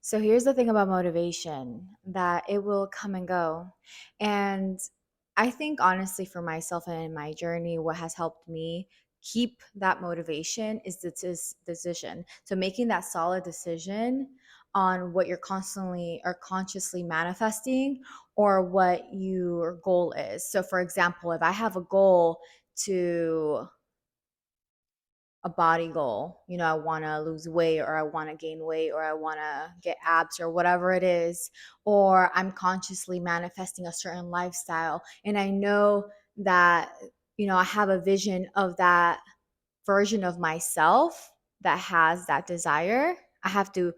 So here's the thing about motivation, that it will come and go. And I think honestly for myself and in my journey, what has helped me keep that motivation is this decision. So making that solid decision on what you're constantly or consciously manifesting or what your goal is. So for example, if I have a goal to a body goal. I want to lose weight or I want to gain weight or I want to get abs or whatever it is, or I'm consciously manifesting a certain lifestyle. And I know that, I have a vision of that version of myself that has that desire. I have to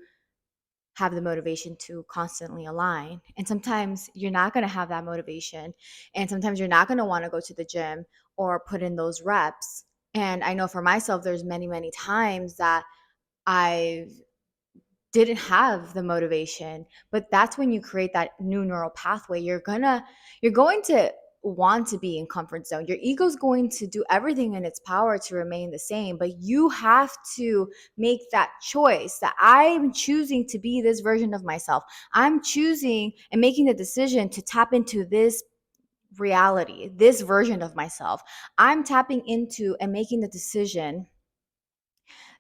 have the motivation to constantly align. And sometimes you're not going to have that motivation. And sometimes you're not going to want to go to the gym or put in those reps. And I know for myself, there's many, many times that I didn't have the motivation, but that's when you create that new neural pathway. You're going to want to be in comfort zone. Your ego's going to do everything in its power to remain the same, but you have to make that choice that I'm choosing to be this version of myself. I'm choosing and making the decision to tap into this reality, this version of myself. I'm tapping into and making the decision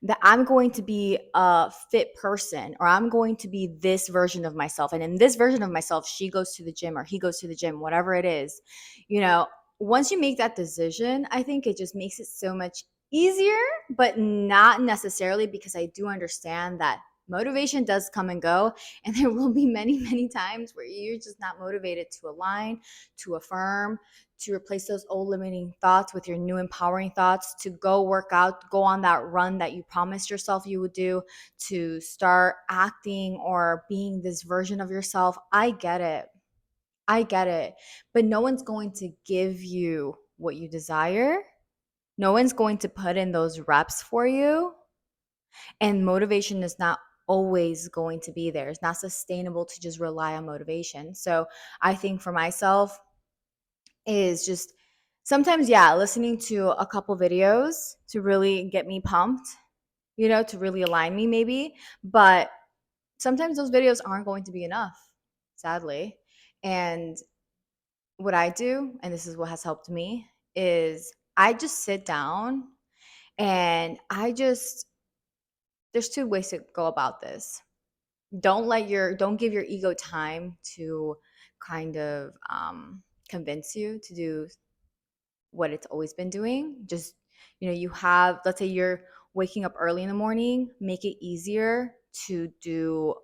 that I'm going to be a fit person or I'm going to be this version of myself. And in this version of myself, she goes to the gym or he goes to the gym, whatever it is. You know, once you make that decision, I think it just makes it so much easier, but not necessarily, because I do understand that motivation does come and go. And there will be many, many times where you're just not motivated to align, to affirm, to replace those old limiting thoughts with your new empowering thoughts, to go work out, go on that run that you promised yourself you would do, to start acting or being this version of yourself. I get it. I get it. But no one's going to give you what you desire. No one's going to put in those reps for you. And motivation is not always going to be there. It's not sustainable to just rely on motivation. So I think for myself, is just sometimes, yeah, listening to a couple videos to really get me pumped, to really align me maybe. But sometimes those videos aren't going to be enough, sadly. And what I do, and this is what has helped me, is I just sit down and there's two ways to go about this. Don't give your ego time to kind of convince you to do what it's always been doing. Just, let's say you're waking up early in the morning, make it easier to do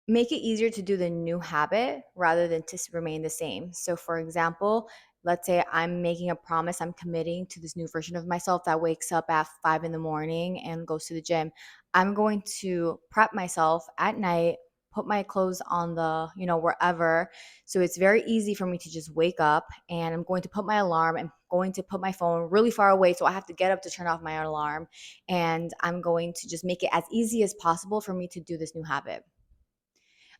the new habit rather than to remain the same. So, for example, let's say I'm making a promise, I'm committing to this new version of myself that wakes up at 5 in the morning and goes to the gym. I'm going to prep myself at night, put my clothes on wherever. So it's very easy for me to just wake up, and I'm going to put my alarm and going to put my phone really far away. So I have to get up to turn off my alarm. And I'm going to just make it as easy as possible for me to do this new habit.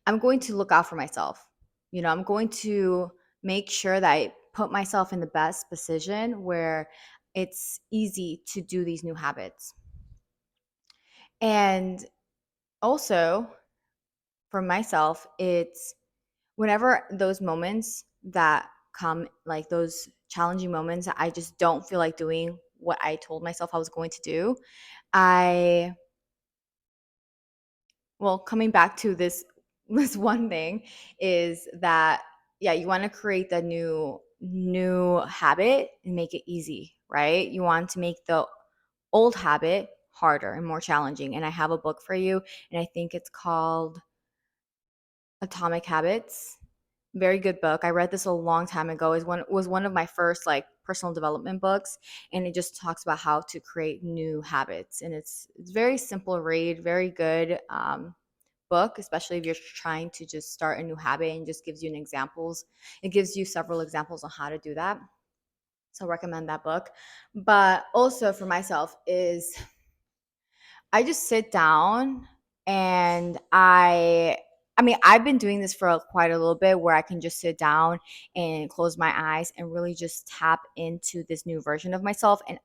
I'm going to look out for myself. I'm going to make sure that I put myself in the best position where it's easy to do these new habits. And also for myself, it's whenever those moments that come, like those challenging moments that I just don't feel like doing what I told myself I was going to do, I well, coming back to this one thing is that, yeah, you want to create the new habit and make it easy, right? You want to make the old habit harder and more challenging. And I have a book for you, and I think it's called Atomic Habits. Very good book. I read this a long time ago. It was one of my first like personal development books, and it just talks about how to create new habits. And it's very simple read, very good book, especially if you're trying to just start a new habit, and just gives you an examples. It gives you several examples on how to do that. So I recommend that book. But also for myself is I just sit down and I mean, I've been doing this for quite a little bit, where I can just sit down and close my eyes and really just tap into this new version of myself. And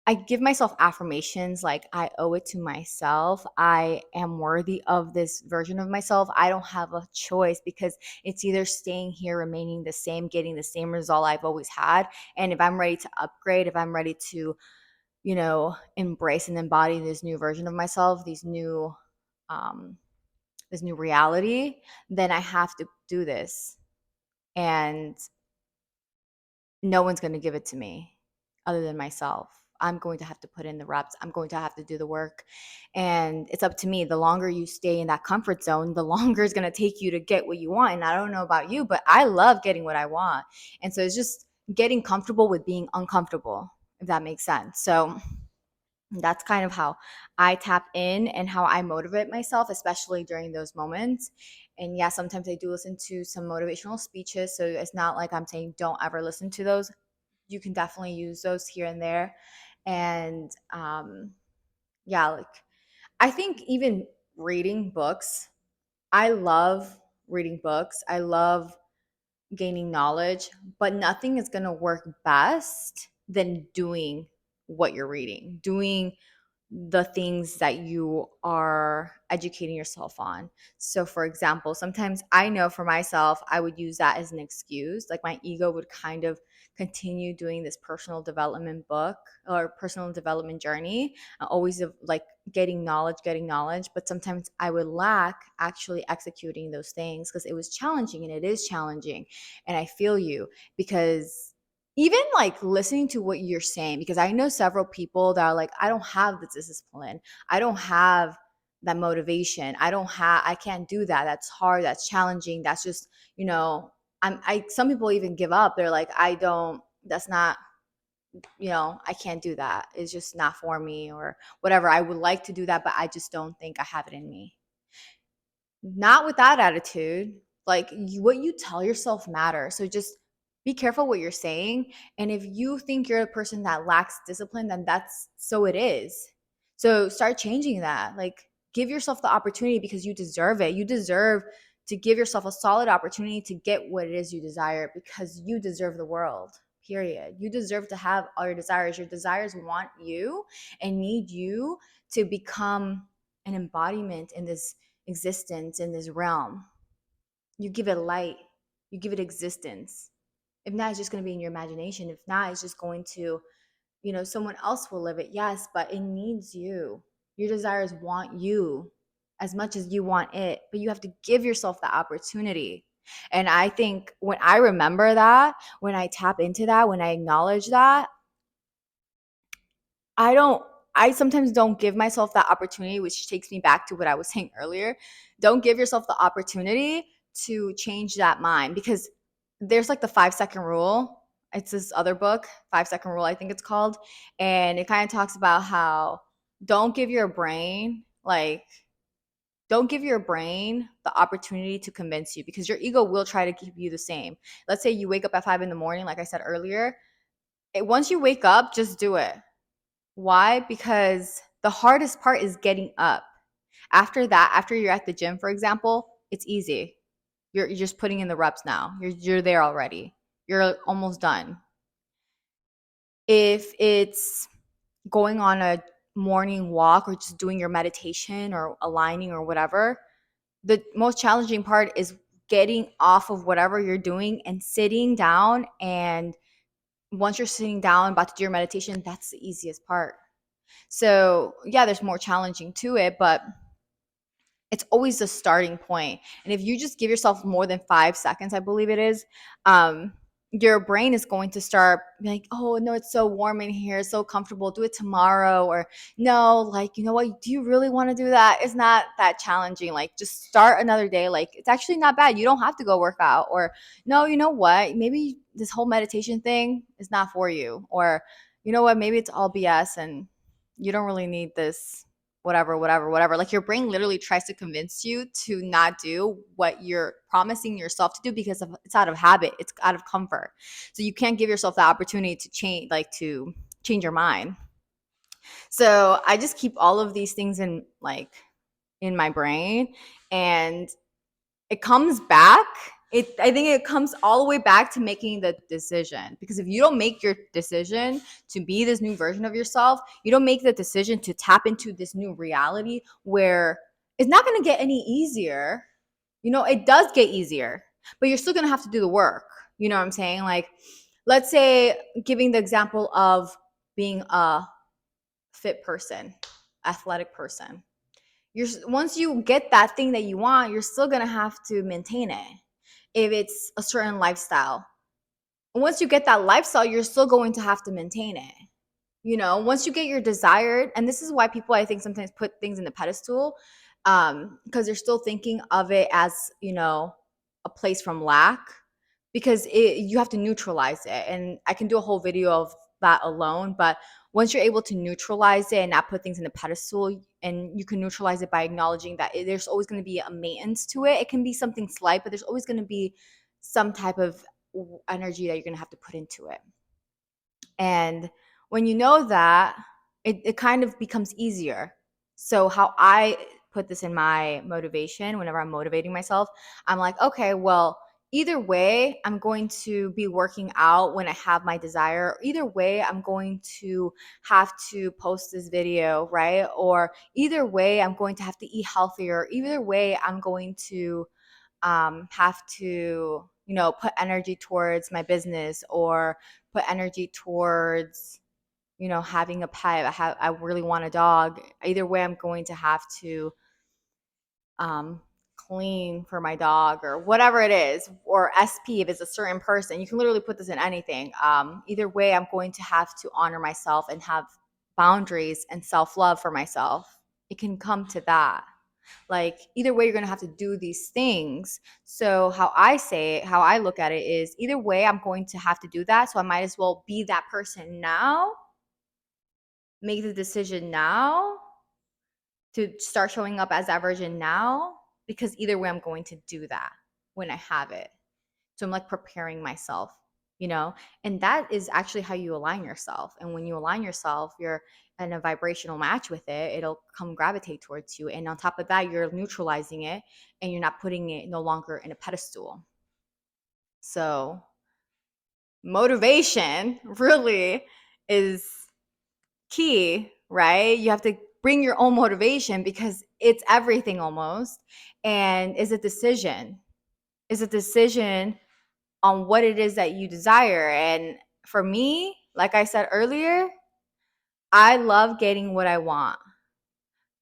I give myself affirmations like I owe it to myself. I am worthy of this version of myself. I don't have a choice because it's either staying here, remaining the same, getting the same result I've always had. And if I'm ready to upgrade, if I'm ready to, embrace and embody this new version of myself, um, this new reality, then I have to do this. And no one's going to give it to me other than myself. I'm going to have to put in the reps. I'm going to have to do the work. And it's up to me. The longer you stay in that comfort zone, the longer it's going to take you to get what you want. And I don't know about you, but I love getting what I want. And so it's just getting comfortable with being uncomfortable, if that makes sense. So that's kind of how I tap in and how I motivate myself, especially during those moments. And yeah, sometimes I do listen to some motivational speeches. So it's not like I'm saying don't ever listen to those. You can definitely use those here and there. And yeah, like I think even reading books, I love reading books. I love gaining knowledge, but nothing is going to work best than doing what you're reading, doing the things that you are educating yourself on. So, for example, sometimes I know for myself, I would use that as an excuse. Like my ego would kind of continue doing this personal development book or personal development journey, always of like getting knowledge. But sometimes I would lack actually executing those things because it was challenging and it is challenging. And I feel you because even like listening to what you're saying, because I know several people that are like, I don't have the discipline. I don't have that motivation. I can't do that. That's hard. That's challenging. That's just, some people even give up. They're like, that's not, I can't do that. It's just not for me or whatever. I would like to do that, but I just don't think I have it in me. Not with that attitude. Like what you tell yourself matters. So just be careful what you're saying. And if you think you're a person that lacks discipline, then that's so it is. So start changing that. Like give yourself the opportunity because you deserve it. You deserve to give yourself a solid opportunity to get what it is you desire because you deserve the world. Period. You deserve to have all your desires. Your desires want you and need you to become an embodiment in this existence in this realm. You give it light, you give it existence. If not, it's just going to be in your imagination. If not, it's just going to, someone else will live it. Yes, but it needs you. Your desires want you as much as you want it, but you have to give yourself the opportunity. And I think when I remember that, when I tap into that, when I acknowledge that, I don't I sometimes don't give myself that opportunity, which takes me back to what I was saying earlier. Don't give yourself the opportunity to change that mind because there's like the 5-second rule. It's this other book, 5-second rule, I think it's called. And it kind of talks about how don't give your brain like don't give your brain the opportunity to convince you because your ego will try to keep you the same. Let's say you wake up at 5 in the morning, like I said earlier. Once you wake up, just do it. Why? Because the hardest part is getting up. After that, after you're at the gym, for example, it's easy. You're just putting in the reps now. You're there already. You're almost done. If it's going on a morning walk or just doing your meditation or aligning or whatever, the most challenging part is getting off of whatever you're doing and sitting down. And once you're sitting down about to do your meditation, that's the easiest part. So, yeah, there's more challenging to it, but it's always the starting point. And if you just give yourself more than 5 seconds, I believe it is, your brain is going to start like, oh, no, it's so warm in here, it's so comfortable, do it tomorrow. Or no, like, you know what, do you really want to do that? It's not that challenging. Like, just start another day. Like, it's actually not bad. You don't have to go work out. Or no, you know what, maybe this whole meditation thing is not for you. Or you know what, maybe it's all BS and you don't really need this whatever. Like your brain literally tries to convince you to not do what you're promising yourself to do because it's out of habit, it's out of comfort. So you can't give yourself the opportunity to change your mind. So I just keep all of these things in my brain, and it comes back I think it comes all the way back to making the decision. Because if you don't make your decision to be this new version of yourself, you don't make the decision to tap into this new reality where it's not going to get any easier. It does get easier, but you're still going to have to do the work. You know what I'm saying? Like, let's say, giving the example of being a fit person, athletic person. Once you get that thing that you want, you're still going to have to maintain it. If it's a certain lifestyle, once you get that lifestyle, you're still going to have to maintain it. Once you get your desired, and this is why people, I think, sometimes put things in the pedestal, because they're still thinking of it as, a place from lack, because you have to neutralize it. And I can do a whole video of that alone, but once you're able to neutralize it and not put things in a pedestal, and you can neutralize it by acknowledging that there's always going to be a maintenance to it. It can be something slight, but there's always going to be some type of energy that you're going to have to put into it. And when you know that, it kind of becomes easier. So how I put this in my motivation, whenever I'm motivating myself, I'm like, okay, well, either way, I'm going to be working out when I have my desire. Either way, I'm going to have to post this video, right? Or either way, I'm going to have to eat healthier. Either way, I'm going to have to, put energy towards my business, or put energy towards, having a pet. I really want a dog. Either way, I'm going to have to clean for my dog, or whatever it is, or SP if it's a certain person. You can literally put this in anything. Either way, I'm going to have to honor myself and have boundaries and self-love for myself. It can come to that. Like, either way, you're going to have to do these things. So how I look at it is, either way, I'm going to have to do that. So I might as well be that person now, make the decision now to start showing up as that version now, because either way, I'm going to do that when I have it. So I'm like preparing myself, and that is actually how you align yourself. And when you align yourself, you're in a vibrational match with it. It'll come gravitate towards you. And on top of that, you're neutralizing it, and you're not putting it no longer in a pedestal. So motivation really is key, right? You have to bring your own motivation, because it's everything almost. And is a decision on what it is that you desire. And for me, like I said earlier, I love getting what I want.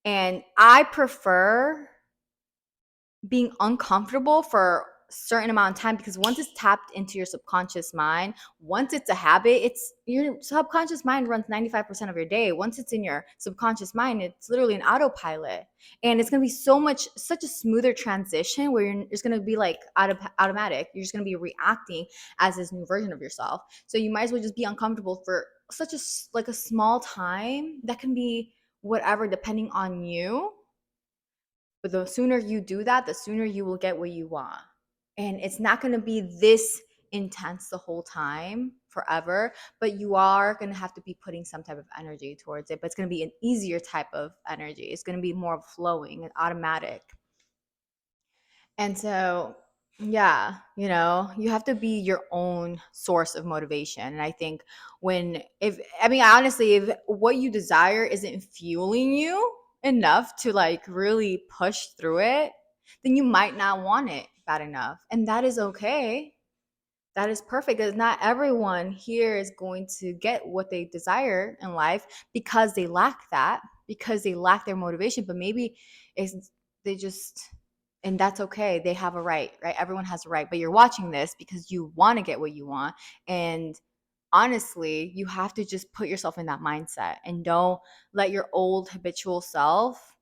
And I prefer being uncomfortable for a certain amount of time, because once it's tapped into your subconscious mind, once it's a habit, it's your subconscious mind runs 95% of your day. Once it's in your subconscious mind, it's literally an autopilot. And it's going to be such a smoother transition, where it's going to be like automatic. You're just going to be reacting as this new version of yourself. So you might as well just be uncomfortable for such a small time. That can be whatever, depending on you. But the sooner you do that, the sooner you will get what you want. And it's not going to be this intense the whole time forever, but you are going to have to be putting some type of energy towards it. But it's going to be an easier type of energy. It's going to be more flowing and automatic. And so, yeah, you have to be your own source of motivation. And I think honestly, if what you desire isn't fueling you enough to like really push through it, then you might not want it bad enough. And that is okay. That is perfect, because not everyone here is going to get what they desire in life, because they lack that, because they lack their motivation. But maybe it's they just, and that's okay. They have a right? Everyone has a right. But you're watching this because you want to get what you want. And honestly, you have to just put yourself in that mindset, and don't let your old habitual self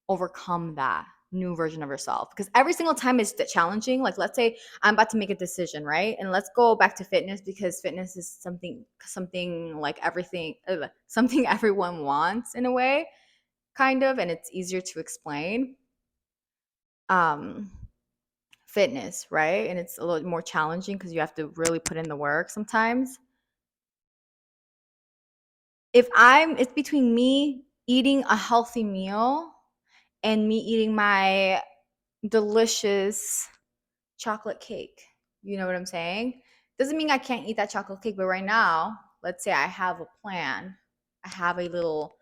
overcome that new version of yourself. Because every single time is challenging. Like, let's say I'm about to make a decision, right? And let's go back to fitness, because fitness is something like everything, something everyone wants in a way, kind of, and it's easier to explain. um Fitness, right? And it's a little more challenging because you have to really put in the work sometimes. It's between me eating a healthy meal and me eating my delicious chocolate cake. You know what I'm saying? Doesn't mean I can't eat that chocolate cake, but right now, let's say I have a plan. I have a little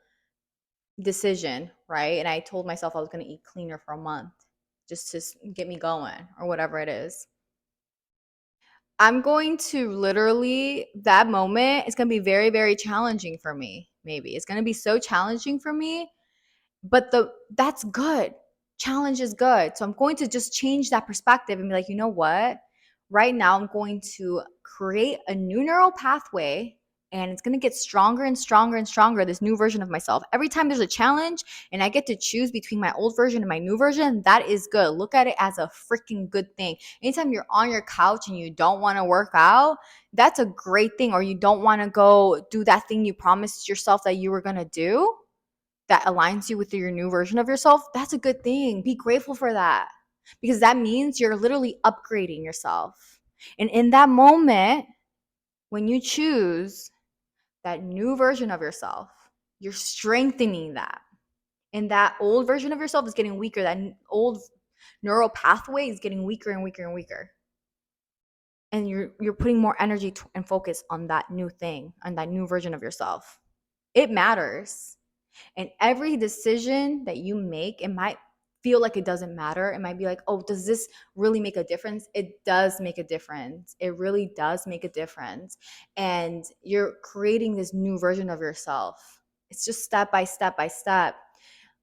decision, right? And I told myself I was going to eat cleaner for a month just to get me going or whatever it is. I'm going to literally, that moment, it's going to be very, very challenging for me. Maybe it's going to be so challenging for me, but that's good. Challenge is good. So I'm going to just change that perspective and be like, you know what? Right now, I'm going to create a new neural pathway, and it's going to get stronger and stronger and stronger. This new version of myself. Every time there's a challenge and I get to choose between my old version and my new version, that is good. Look at it as a freaking good thing. Anytime you're on your couch and you don't want to work out, that's a great thing. Or you don't want to go do that thing you promised yourself that you were going to do that aligns you with your new version of yourself, that's a good thing. Be grateful for that because that means you're literally upgrading yourself. And in that moment, when you choose that new version of yourself, you're strengthening that. And that old version of yourself is getting weaker. That old neural pathway is getting weaker and weaker and weaker. And you're putting more energy and focus on that new thing, on that new version of yourself. It matters. And every decision that you make, it might feel like it doesn't matter. It might be like, oh, does this really make a difference? It does make a difference. It really does make a difference. And you're creating this new version of yourself. It's just step by step by step.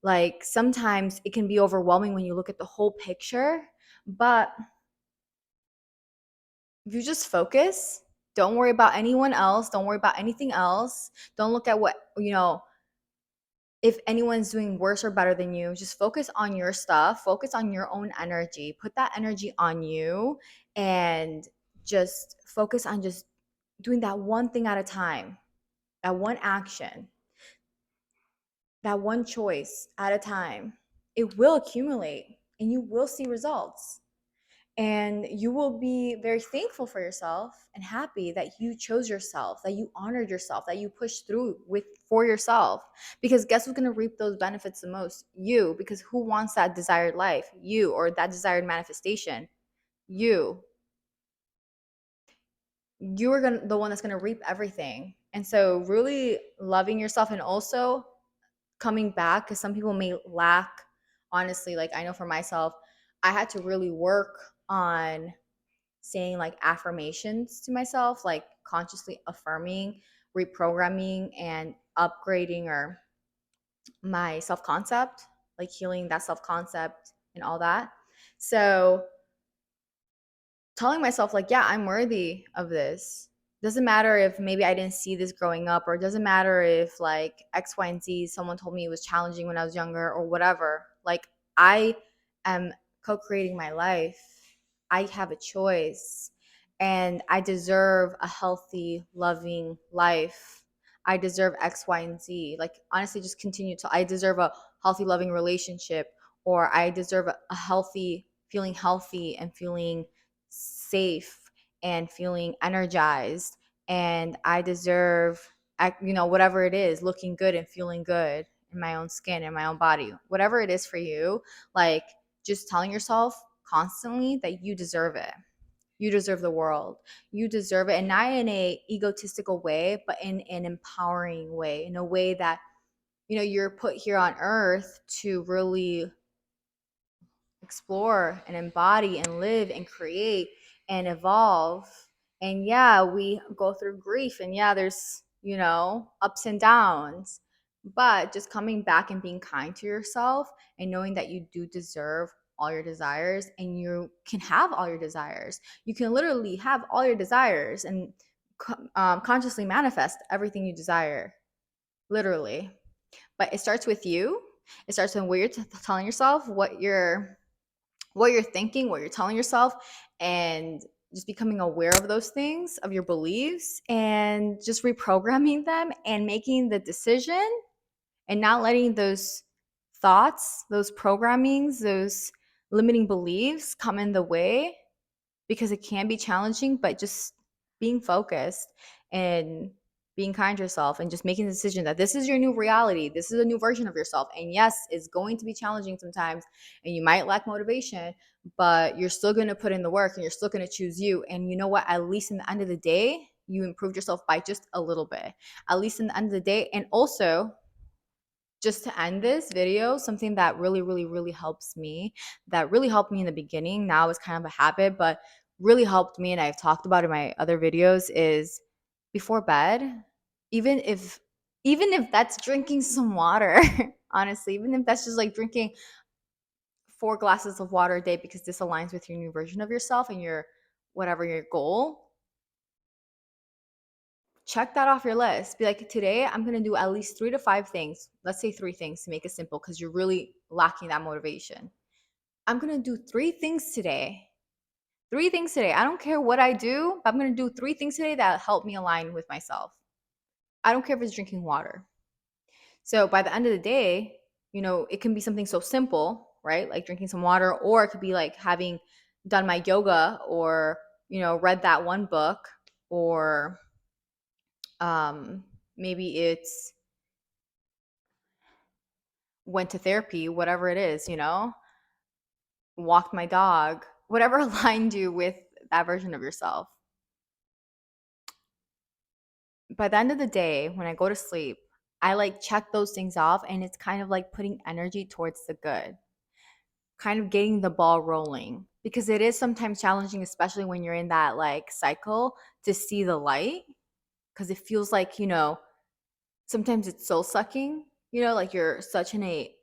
Like sometimes it can be overwhelming when you look at the whole picture, but if you just focus, don't worry about anyone else, don't worry about anything else. Don't look at what, if anyone's doing worse or better than you, just focus on your stuff, focus on your own energy, put that energy on you, and just focus on just doing that one thing at a time, that one action, that one choice at a time. It will accumulate and you will see results. And you will be very thankful for yourself and happy that you chose yourself, that you honored yourself, that you pushed through with for yourself. Because guess who's going to reap those benefits the most? You. Because who wants that desired life? You. Or that desired manifestation? You. You are the one that's going to reap everything. And so really loving yourself, and also coming back, because some people may lack, honestly, like I know for myself, I had to really work on saying like affirmations to myself, like consciously affirming, reprogramming, and upgrading or my self concept, like healing that self concept and all that. So telling myself like, yeah, I'm worthy of this. Doesn't matter if maybe I didn't see this growing up, or it doesn't matter if like X, Y, and Z, someone told me it was challenging when I was younger or whatever. Like I am co-creating my life. I have a choice, and I deserve a healthy, loving life. I deserve X, Y, and Z. Like honestly, just continue to, I deserve a healthy, loving relationship, or I deserve a healthy, feeling healthy and feeling safe and feeling energized, and I deserve, whatever it is, looking good and feeling good in my own skin, in my own body, whatever it is for you. Like just telling yourself constantly that you deserve it. You deserve the world. You deserve it, and not in a egotistical way, but in an empowering way, in a way that you're put here on earth to really explore and embody and live and create and evolve. And yeah, we go through grief, and yeah, there's, ups and downs. But just coming back and being kind to yourself and knowing that you do deserve all your desires, and you can have all your desires. You can literally have all your desires and consciously manifest everything you desire, literally. But it starts with you. It starts with what you're telling yourself, what you're thinking, what you're telling yourself, and just becoming aware of those things, of your beliefs, and just reprogramming them and making the decision, and not letting those thoughts, those programmings, those limiting beliefs come in the way, because it can be challenging, but just being focused and being kind to yourself and just making the decision that this is your new reality. This is a new version of yourself. And yes, it's going to be challenging sometimes and you might lack motivation, but you're still going to put in the work and you're still going to choose you. And you know what? At least in the end of the day, you improved yourself by just a little bit. At least in the end of the day. And also, just to end this video, something that really, really, really helps me, that really helped me in the beginning, now it's kind of a habit, but really helped me, and I've talked about in my other videos, is before bed, even if even if that's drinking some water, honestly, even if that's just like drinking 4 glasses of water a day because this aligns with your new version of yourself and your whatever your goal, check that off your list. Be like, today I'm going to do at least 3 to 5 things. Let's say 3 things to make it simple because you're really lacking that motivation. I'm going to do 3 things today. 3 things today. I don't care what I do, but I'm going to do 3 things today that help me align with myself. I don't care if it's drinking water. So by the end of the day, it can be something so simple, right? Like drinking some water, or it could be like having done my yoga or, read that one book, or maybe it's went to therapy, whatever it is, walked my dog, whatever aligned you with that version of yourself. By the end of the day, when I go to sleep, I like check those things off, and it's kind of like putting energy towards the good, kind of getting the ball rolling, because it is sometimes challenging, especially when you're in that like cycle, to see the light, because it feels like, sometimes it's soul sucking, like you're such in a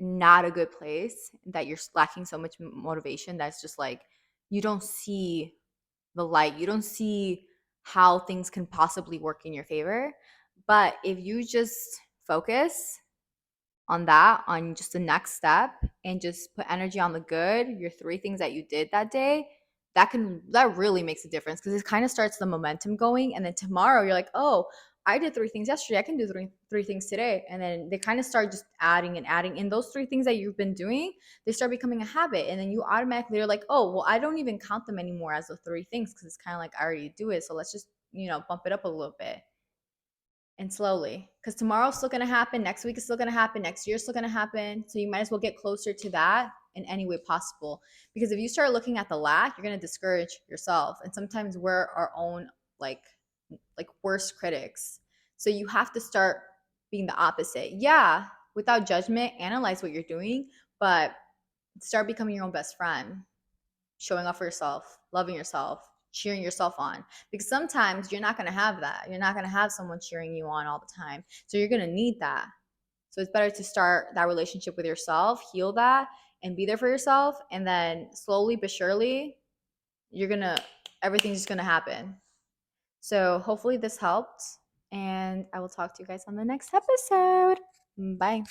not a good place that you're lacking so much motivation that's just like you don't see the light. You don't see how things can possibly work in your favor. But if you just focus on that, on just the next step, and just put energy on the good, your 3 things that you did that day, that really makes a difference, because it kind of starts the momentum going. And then tomorrow you're like, oh, I did 3 things yesterday, I can do three things today. And then they kind of start just adding and adding, and those 3 things that you've been doing, they start becoming a habit. And then you automatically are like, oh, well, I don't even count them anymore as the 3 things, because it's kind of like I already do it, so let's just bump it up a little bit. And slowly, because tomorrow's still going to happen, next week is still going to happen, next year is still going to happen, so you might as well get closer to that in any way possible. Because if you start looking at the lack, you're going to discourage yourself, and sometimes we're our own like worst critics. So you have to start being the opposite. Yeah, without judgment, analyze what you're doing, but start becoming your own best friend, showing up for yourself, loving yourself, cheering yourself on. Because sometimes you're not going to have that. You're not going to have someone cheering you on all the time. So you're going to need that. So it's better to start that relationship with yourself, heal that, and be there for yourself. And then slowly but surely, everything's just going to happen. So hopefully this helped. And I will talk to you guys on the next episode. Bye.